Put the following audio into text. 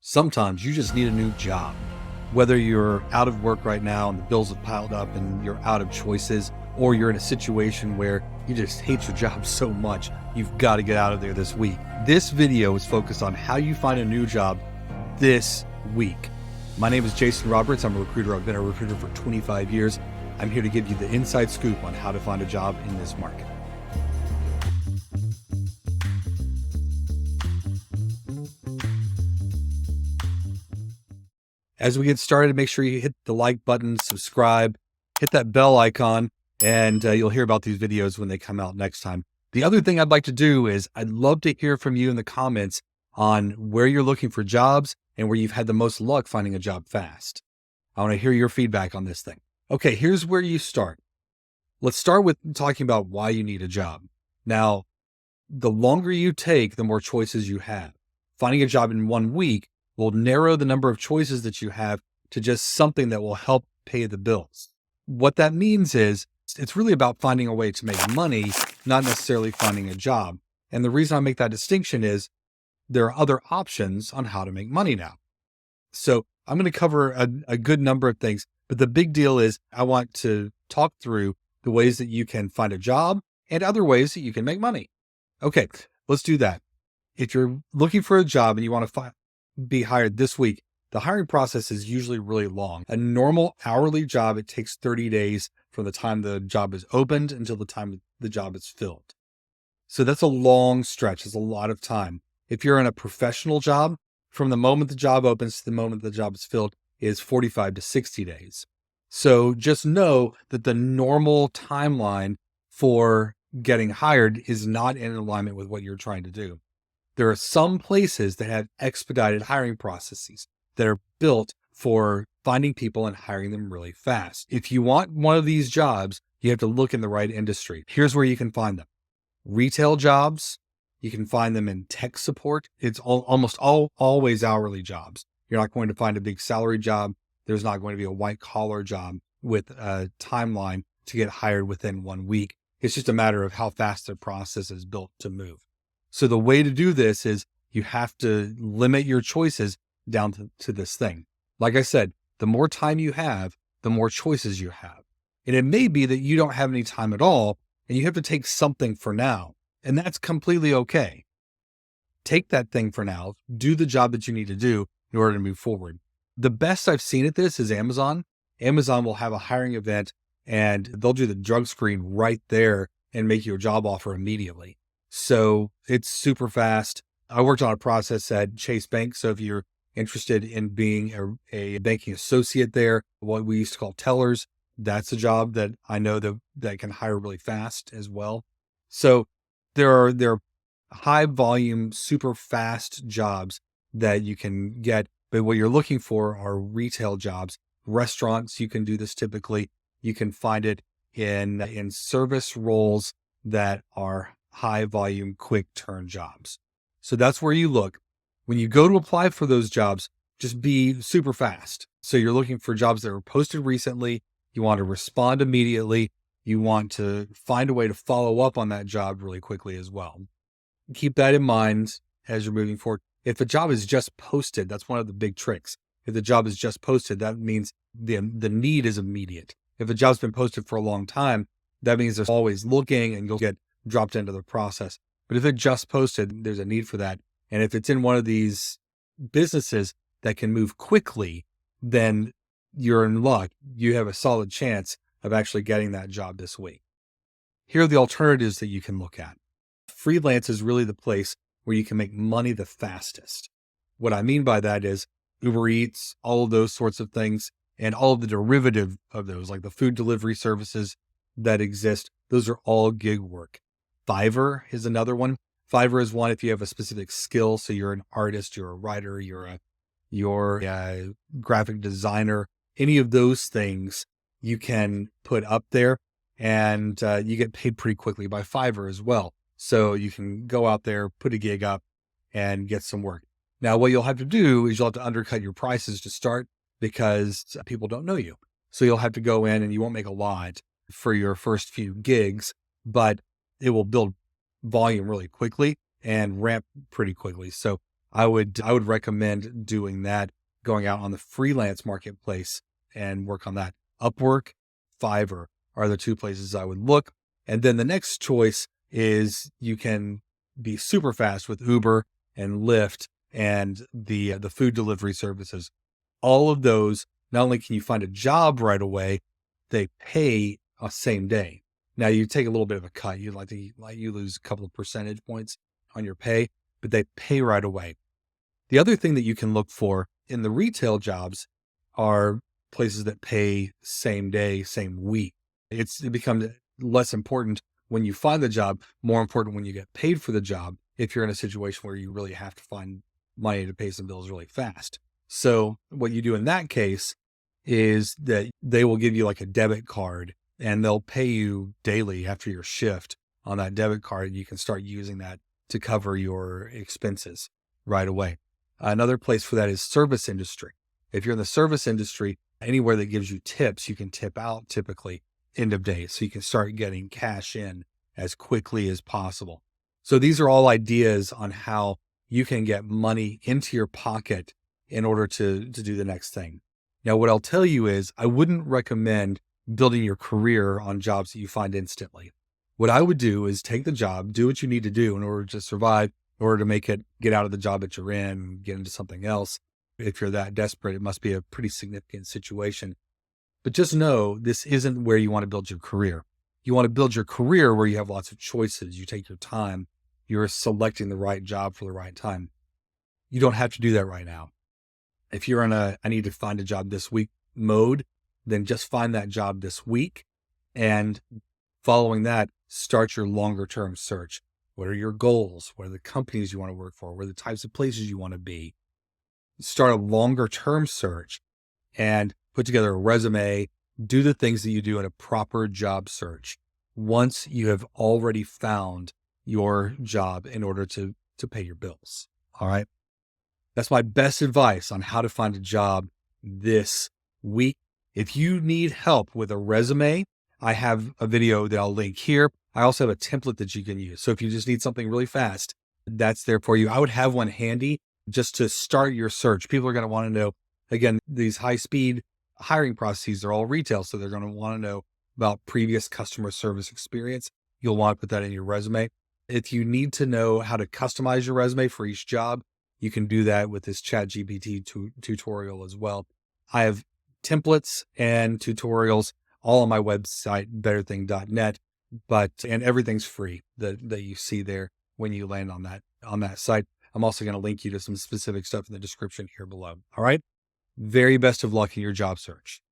Sometimes you just need a new job. Whether you're out of work right now and the bills have piled up and you're out of choices, or you're in a situation where you just hate your job so much, you've got to get out of there this week. This video is focused on how you find a new job this week. My name is Jason Roberts. I'm a recruiter. I've been a recruiter for 25 years. I'm here to give you the inside scoop on how to find a job in this market. As we get started, make sure you hit the like button, subscribe, hit that bell icon, and you'll hear about these videos when they come out next time. The other thing I'd like to do is I'd love to hear from you in the comments on where you're looking for jobs and where you've had the most luck finding a job fast. I want to hear your feedback on this thing. Okay, here's where you start. Let's start with talking about why you need a job. Now, the longer you take, the more choices you have. Finding a job in 1 week will narrow the number of choices that you have to just something that will help pay the bills. What that means is it's really about finding a way to make money, not necessarily finding a job. And the reason I make that distinction is there are other options on how to make money now. So I'm going to cover a good number of things, but the big deal is I want to talk through the ways that you can find a job and other ways that you can make money. Okay, let's do that. If you're looking for a job and you want to be hired this week, the hiring process is usually really long. A normal hourly job, it takes 30 days from the time the job is opened until the time the job is filled. So that's a long stretch. It's a lot of time. If you're in a professional job, from the moment the job opens to the moment the job is filled is 45 to 60 days. So just know that the normal timeline for getting hired is not in alignment with what you're trying to do. There are some places that have expedited hiring processes that are built for finding people and hiring them really fast. If you want one of these jobs, you have to look in the right industry. Here's where you can find them. Retail jobs, you can find them in tech support. It's almost always hourly jobs. You're not going to find a big salary job. There's not going to be a white collar job with a timeline to get hired within 1 week. It's just a matter of how fast the process is built to move. So the way to do this is you have to limit your choices down to this thing. Like I said, the more time you have, the more choices you have. And it may be that you don't have any time at all and you have to take something for now. And that's completely okay. Take that thing for now, do the job that you need to do in order to move forward. The best I've seen at this is Amazon. Amazon will have a hiring event and they'll do the drug screen right there and make you a job offer immediately. So it's super fast. I worked on a process at Chase Bank. So if you're interested in being a banking associate there, what we used to call tellers, that's a job that I know that can hire really fast as well. So there are high volume, super fast jobs that you can get. But what you're looking for are retail jobs. Restaurants, you can do this typically. You can find it in service roles that are high volume, quick turn jobs. So that's where you look. When you go to apply for those jobs, just be super fast. So you're looking for jobs that were posted recently. You want to respond immediately. You want to find a way to follow up on that job really quickly as well. Keep that in mind as you're moving forward. If a job is just posted, that's one of the big tricks. If the job is just posted, that means the need is immediate. If a job's been posted for a long time, that means there's always looking and you'll get dropped into the process. But if it just posted, there's a need for that. And if it's in one of these businesses that can move quickly, then you're in luck. You have a solid chance of actually getting that job this week. Here are the alternatives that you can look at. Freelance is really the place where you can make money the fastest. What I mean by that is Uber Eats, all of those sorts of things, and all of the derivative of those, like the food delivery services that exist. Those are all gig work. Fiverr is another one. Fiverr is one if you have a specific skill. So you're an artist, you're a writer, you're a graphic designer, any of those things you can put up there and you get paid pretty quickly by Fiverr as well. So you can go out there, put a gig up and get some work. Now, what you'll have to do is you'll have to undercut your prices to start because people don't know you. So you'll have to go in and you won't make a lot for your first few gigs, but it will build volume really quickly and ramp pretty quickly. So I would recommend doing that, going out on the freelance marketplace and work on that. Upwork, Fiverr are the two places I would look. And then the next choice is you can be super fast with Uber and Lyft and the food delivery services. All of those, not only can you find a job right away, they pay a same day. Now you take a little bit of a cut. You lose a couple of percentage points on your pay, but they pay right away. The other thing that you can look for in the retail jobs are places that pay same day, same week. It becomes less important when you find the job, more important when you get paid for the job, if you're in a situation where you really have to find money to pay some bills really fast. So what you do in that case is that they will give you like a debit card and they'll pay you daily after your shift on that debit card. You can start using that to cover your expenses right away. Another place for that is service industry. If you're in the service industry, anywhere that gives you tips, you can tip out typically end of day. So you can start getting cash in as quickly as possible. So these are all ideas on how you can get money into your pocket in order to do the next thing. Now, what I'll tell you is I wouldn't recommend building your career on jobs that you find instantly. What I would do is take the job, do what you need to do in order to survive, in order to make it, get out of the job that you're in, get into something else. If you're that desperate, it must be a pretty significant situation. But just know this isn't where you want to build your career. You want to build your career where you have lots of choices. You take your time. You're selecting the right job for the right time. You don't have to do that right now. If you're in I need to find a job this week mode, then just find that job this week. And following that, start your longer term search. What are your goals? What are the companies you want to work for? What are the types of places you want to be? Start a longer term search and put together a resume, do the things that you do in a proper job search once you have already found your job in order to pay your bills. All right. That's my best advice on how to find a job this week. If you need help with a resume, I have a video that I'll link here. I also have a template that you can use. So if you just need something really fast, that's there for you. I would have one handy just to start your search. People are going to want to know, again, these high-speed hiring processes are all retail. So they're going to want to know about previous customer service experience. You'll want to put that in your resume. If you need to know how to customize your resume for each job, you can do that with this ChatGPT tutorial as well. I have templates and tutorials all on my website, betterthing.net, and everything's free that you see there when you land on that site. I'm also going to link you to some specific stuff in the description here below. All right. Very best of luck in your job search.